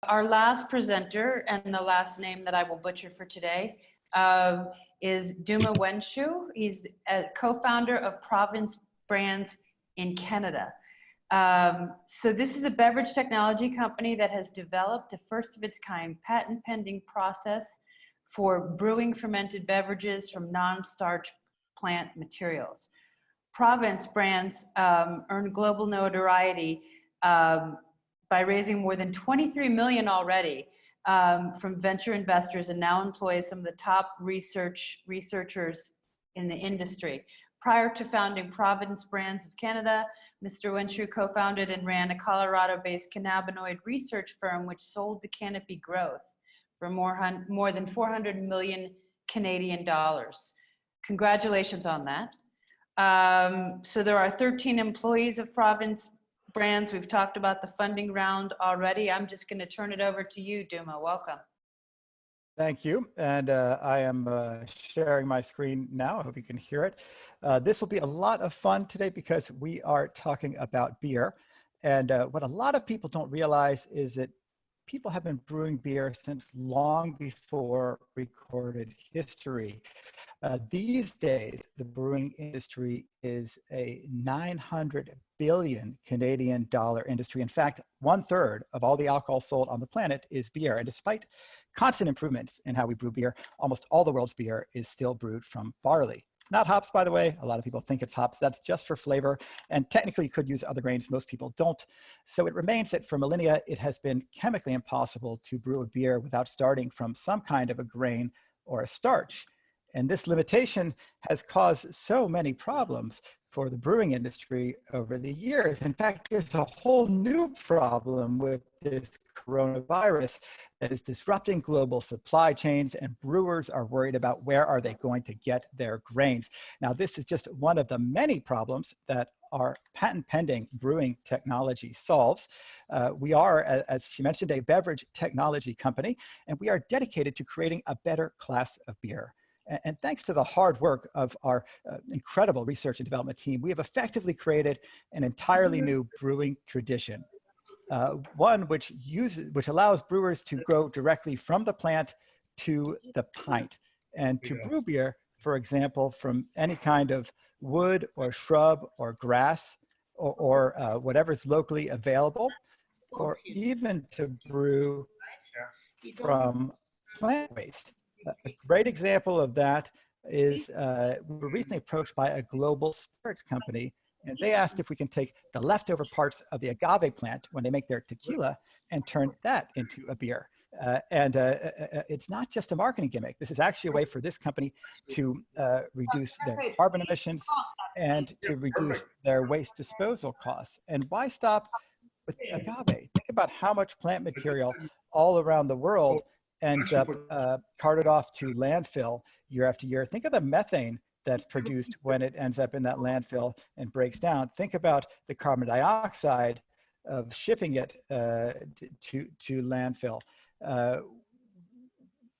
Our last presenter, and the last name that I will butcher for today, is Duma Wenshu. He's a co-founder of Province Brands in Canada. So this is a beverage technology company that has developed a first of its kind patent pending process for brewing fermented beverages from non-starch plant materials. Province Brands earned global notoriety by raising more than 23 million already from venture investors, and now employs some of the top researchers in the industry. Prior to founding Province Brands of Canada, Mr. Wenshu co-founded and ran a Colorado-based cannabinoid research firm which sold to Canopy Growth for more than 400 million Canadian dollars. Congratulations on that. So there are 13 employees of Province Brands. We've talked about the funding round already. I'm just going to turn it over to you, Duma. Welcome. Thank you. And I am sharing my screen now. I hope you can hear it. This will be a lot of fun today because we are talking about beer. And what a lot of people don't realize is that people have been brewing beer since long before recorded history. These days, the brewing industry is a 900 billion Canadian dollar industry. In fact, 1/3 of all the alcohol sold on the planet is beer. And despite constant improvements in how we brew beer, almost all the world's beer is still brewed from barley. Not hops, by the way. A lot of people think it's hops. That's just for flavor. And technically, you could use other grains. Most people don't. So it remains that for millennia, it has been chemically impossible to brew a beer without starting from some kind of a grain or a starch. And this limitation has caused so many problems for the brewing industry over the years. In fact, there's a whole new problem with this coronavirus that is disrupting global supply chains, and brewers are worried about where are they going to get their grains. Now, this is just one of the many problems that our patent pending brewing technology solves. We are, as she mentioned, a beverage technology company, and we are dedicated to creating a better class of beer. And thanks to the hard work of our incredible research and development team, we have effectively created an entirely new brewing tradition. One which allows brewers to grow directly from the plant to the pint. And to brew beer, for example, from any kind of wood or shrub or grass or whatever's locally available, or even to brew from plant waste. A great example of that is we were recently approached by a global spirits company, and they asked if we can take the leftover parts of the agave plant when they make their tequila and turn that into a beer. It's not just a marketing gimmick. This is actually a way for this company to reduce their carbon emissions and to reduce their waste disposal costs. And why stop with agave? Think about how much plant material all around the world ends up carted off to landfill year after year. Think of the methane that's produced when it ends up in that landfill and breaks down. Think about the carbon dioxide of shipping it to landfill.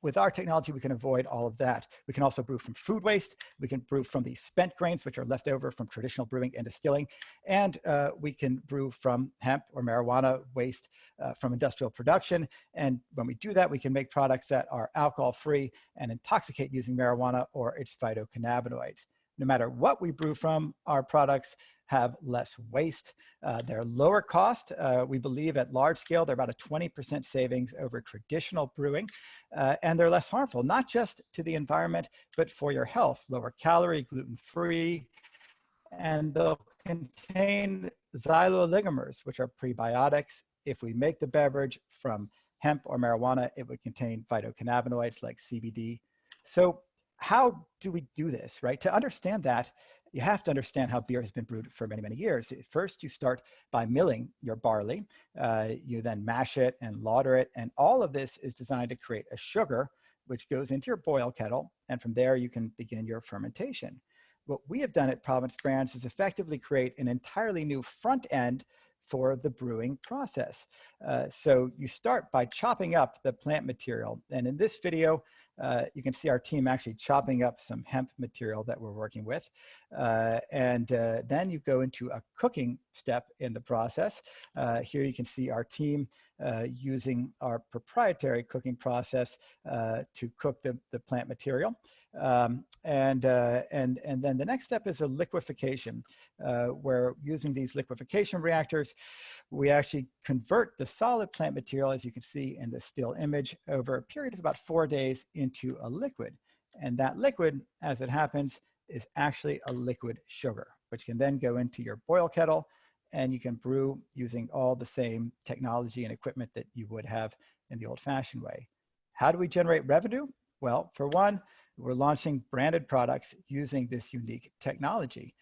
With our technology, we can avoid all of that. We can also brew from food waste. We can brew from the spent grains, which are left over from traditional brewing and distilling. And we can brew from hemp or marijuana waste from industrial production. And when we do that, we can make products that are alcohol-free and intoxicate using marijuana or its phytocannabinoids. No matter what we brew from, our products have less waste. They're lower cost. We believe at large scale, they're about a 20% savings over traditional brewing. And they're less harmful, not just to the environment, but for your health. Lower calorie, gluten-free, and they'll contain xylooligomers, which are prebiotics. If we make the beverage from hemp or marijuana, it would contain phytocannabinoids like CBD. So how do we do this, right? To understand that, you have to understand how beer has been brewed for many, many years. First, you start by milling your barley. You then mash it and lauter it. And all of this is designed to create a sugar, which goes into your boil kettle. And from there, you can begin your fermentation. What we have done at Province Brands is effectively create an entirely new front end for the brewing process. So you start by chopping up the plant material. And in this video, you can see our team actually chopping up some hemp material that we're working with. Then you go into a cooking step in the process. Here you can see our team using our proprietary cooking process to cook the plant material. And then the next step is a liquefaction, where using these liquefaction reactors, we actually convert the solid plant material, as you can see in the still image, over a period of about 4 days into a liquid. And that liquid, as it happens, is actually a liquid sugar, which can then go into your boil kettle, and you can brew using all the same technology and equipment that you would have in the old-fashioned way. How do we generate revenue? Well, for one, we're launching branded products using this unique technology.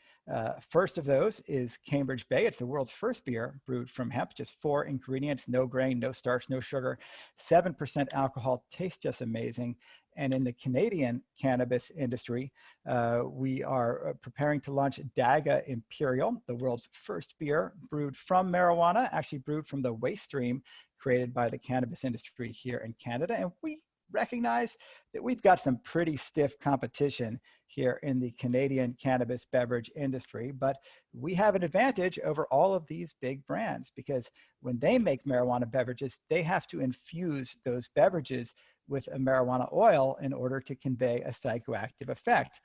First of those is Cambridge Bay. It's the world's first beer brewed from hemp, just 4 ingredients, no grain, no starch, no sugar, 7% alcohol, tastes just amazing. And in the Canadian cannabis industry, we are preparing to launch Daga Imperial, the world's first beer brewed from marijuana, actually brewed from the waste stream created by the cannabis industry here in Canada. And we recognize that we've got some pretty stiff competition here in the Canadian cannabis beverage industry, but we have an advantage over all of these big brands, because when they make marijuana beverages, they have to infuse those beverages with a marijuana oil in order to convey a psychoactive effect.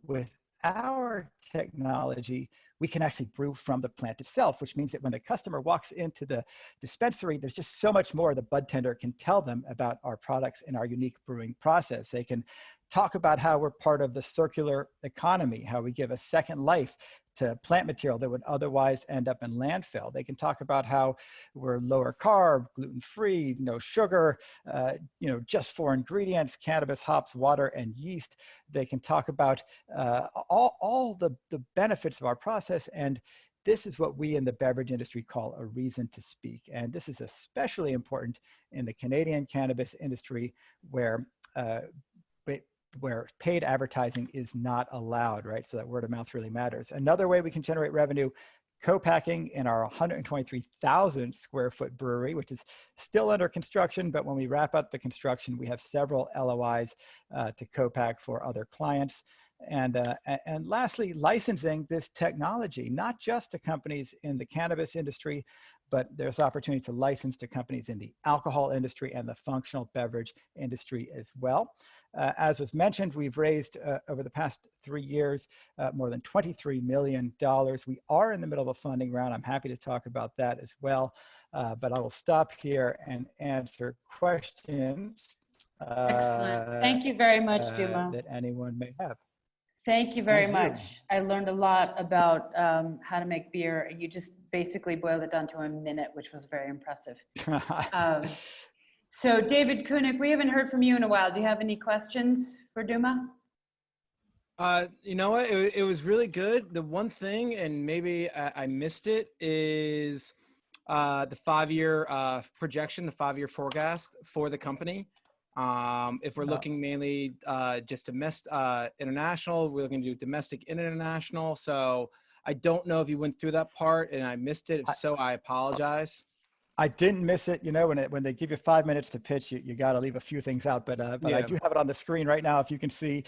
With our technology, we can actually brew from the plant itself, which means that when the customer walks into the dispensary, there's just so much more the bud tender can tell them about our products and our unique brewing process. They can talk about how we're part of the circular economy, how we give a second life to plant material that would otherwise end up in landfill. They can talk about how we're lower carb, gluten-free, no sugar, just 4 ingredients, cannabis, hops, water, and yeast. They can talk about all the benefits of our process. And this is what we in the beverage industry call a reason to speak. And this is especially important in the Canadian cannabis industry, where paid advertising is not allowed, right? So that word of mouth really matters. Another way we can generate revenue, co-packing in our 123,000 square foot brewery, which is still under construction, but when we wrap up the construction, we have several LOIs to co-pack for other clients. And lastly, licensing this technology, not just to companies in the cannabis industry, but there's opportunity to license to companies in the alcohol industry and the functional beverage industry as well. As was mentioned, we've raised over the past 3 years more than $23 million. We are in the middle of a funding round. I'm happy to talk about that as well, but I will stop here and answer questions. Excellent. Thank you very much, Duma. That anyone may have. Thank you very much. I learned a lot about how to make beer. You just basically boiled it down to a minute, which was very impressive. So David Koenig, we haven't heard from you in a while. Do you have any questions for Duma? You know what? It was really good. The one thing, and maybe I missed it, is the 5-year projection, the 5-year forecast for the company. If we're looking mainly just international, we're looking to do domestic and international. So I don't know if you went through that part and I missed it. If so, I apologize. I didn't miss it. You know, when they give you 5 minutes to pitch, you got to leave a few things out. But yeah. I do have it on the screen right now, if you can see.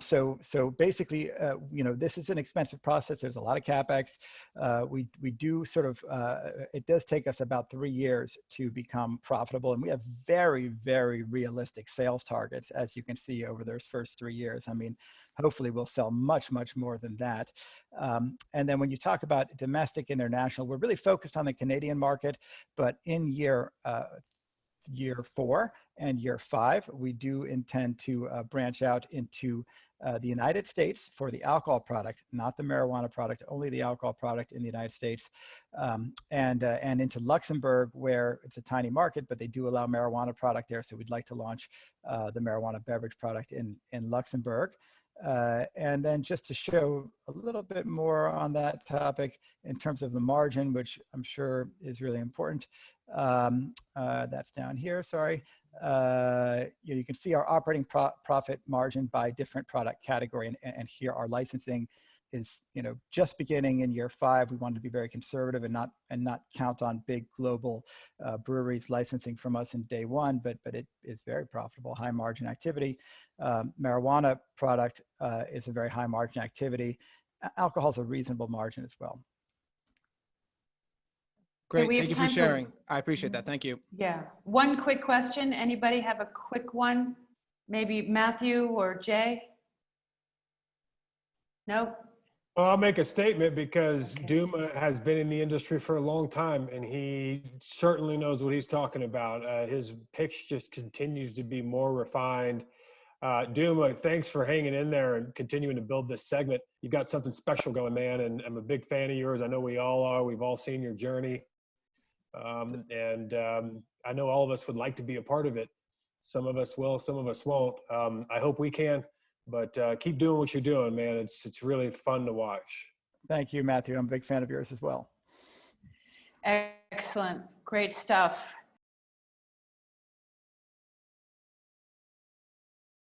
So basically, this is an expensive process. There's a lot of capex. We do sort of. It does take us about 3 years to become profitable, and we have very, very realistic sales targets, as you can see over those first 3 years. I mean, hopefully we'll sell much, much more than that. And then when you talk about domestic, international, we're really focused on the Canadian market, but in year 4 and year 5, we do intend to branch out into the United States for the alcohol product, not the marijuana product, only the alcohol product in the United States, and into Luxembourg, where it's a tiny market, but they do allow marijuana product there. So we'd like to launch the marijuana beverage product in Luxembourg. And then just to show a little bit more on that topic in terms of the margin, which I'm sure is really important. That's down here, sorry. You can see our operating profit margin by different product category, and here our licensing is, just beginning in year 5. We wanted to be very conservative and not count on big global breweries licensing from us in day one, but it is very profitable, high margin activity. Marijuana product is a very high margin activity. Alcohol is a reasonable margin as well. Great. we have Thank you for time for- sharing. I appreciate that. Thank you. Yeah. One quick question. Anybody have a quick one? Maybe Matthew or Jay? No? Well, I'll make a statement because Okay. Duma has been in the industry for a long time, and he certainly knows what he's talking about. His pitch just continues to be more refined. Duma, thanks for hanging in there and continuing to build this segment. You've got something special going, man, and I'm a big fan of yours. I know we all are. We've all seen your journey. I know all of us would like to be a part of it. Some of us will, some of us won't. I hope we can, but keep doing what you're doing, man. It's really fun to watch. Thank you, Matthew. I'm a big fan of yours as well. Excellent. Great stuff.